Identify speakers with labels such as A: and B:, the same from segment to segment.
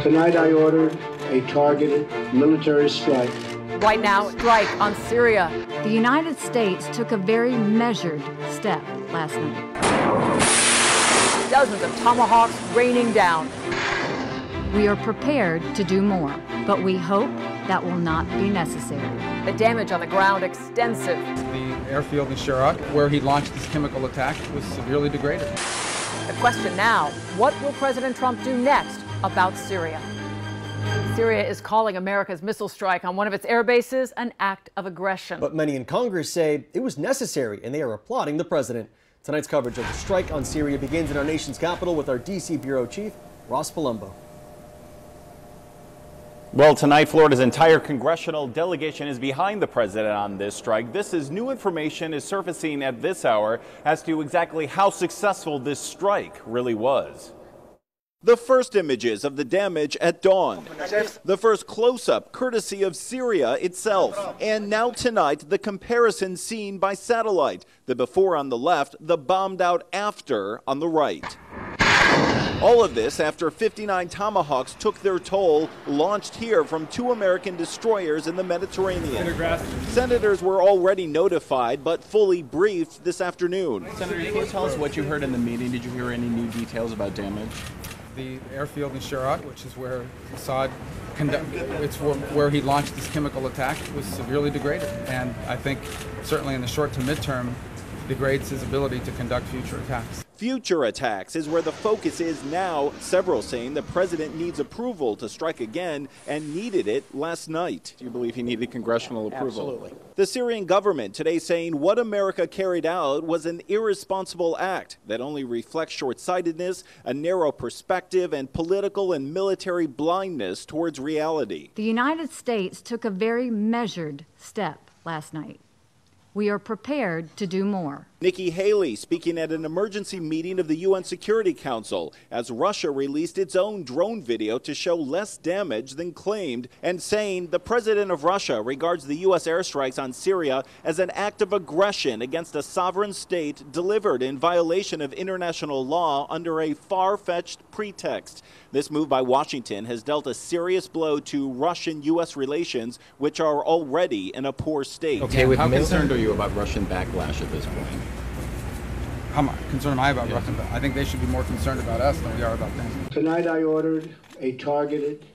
A: Tonight I ordered a targeted military strike.
B: Right now, strike on Syria.
C: The United States took a very measured step last night.
B: Dozens of tomahawks raining down.
C: We are prepared to do more, but we hope that will not be necessary.
B: The damage on the ground extensive.
D: The airfield in Iraq, where he launched this chemical attack, was severely degraded.
B: The question now, what will President Trump do next about Syria? Syria is calling America's missile strike on one of its air bases an act of aggression.
E: But many in Congress say it was necessary, and they are applauding the president. Tonight's coverage of the strike on Syria begins in our nation's capital with our D.C. Bureau Chief, Ross Palumbo.
F: Well, tonight, Florida's entire congressional delegation is behind the president on this strike. This is new information is surfacing at this hour as to exactly how successful this strike really was. The first images of the damage at dawn. The first close-up courtesy of Syria itself. And now tonight, the comparison seen by satellite. The before on the left, the bombed out after on the right. All of this after 59 Tomahawks took their toll, launched here from 2 American destroyers in the Mediterranean. Senators were already notified, but fully briefed this afternoon.
G: Senator, can you tell us what you heard in the meeting? Did you hear any new details about damage?
D: The airfield in Iraq, which is where Assad where he launched this chemical attack, was severely degraded. And I think certainly in the short to midterm, degrades his ability to conduct future attacks.
F: Future attacks is where the focus is now, several saying the president needs approval to strike again and needed it last night.
G: Do you believe he needed congressional approval?
E: Absolutely.
F: The Syrian government today saying what America carried out was an irresponsible act that only reflects short-sightedness, a narrow perspective, and political and military blindness towards reality.
C: The United States took a very measured step last night. We are prepared to do more.
F: Nikki Haley speaking at an emergency meeting of the UN Security Council as Russia released its own drone video to show less damage than claimed, and saying the president of Russia regards the U.S. airstrikes on Syria as an act of aggression against a sovereign state delivered in violation of international law under a far-fetched pretext. This move by Washington has dealt a serious blow to Russian-U.S. relations, which are already in a poor state.
G: Okay, how concerned are you about Russian backlash at this point?
D: How concerned am I about Russian? I think they should be more concerned about us than we are about them.
A: Tonight I ordered a targeted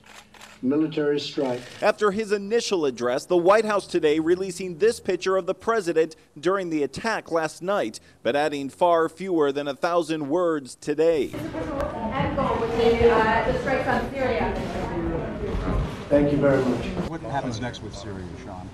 A: military strike.
F: After his initial address, the White House today releasing this picture of the president during the attack last night, but adding far fewer than 1,000 words today.
B: The strikes on Syria.
A: Thank you very much.
H: What happens next with Syria, Sean?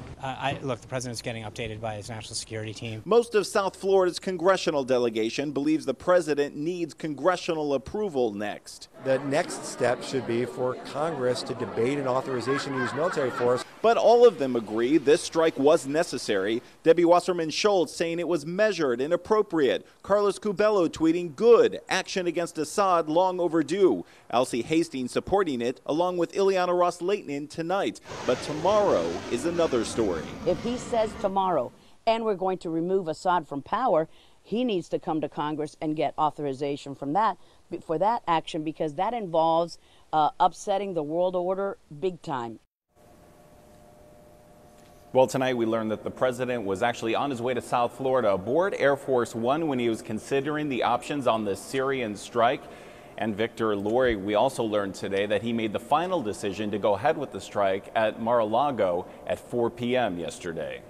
I: Look, the president's getting updated by his national security team.
F: Most of South Florida's congressional delegation believes the president needs congressional approval next.
J: The next step should be for Congress to debate an authorization to use military force.
F: But all of them agree this strike was necessary. Debbie Wasserman Schultz saying it was measured and appropriate. Carlos Cubello tweeting good, action against Assad long overdue. Elsie Hastings supporting it, along with Ileana Ross-Lehtinen tonight. But tomorrow is another story.
K: If he says tomorrow, and we're going to remove Assad from power, he needs to come to Congress and get authorization for that action, because that involves upsetting the world order big time.
F: Well, tonight we learned that the president was actually on his way to South Florida aboard Air Force One when he was considering the options on the Syrian strike. And Victor Laurie, we also learned today that he made the final decision to go ahead with the strike at Mar-a-Lago at 4 p.m. yesterday.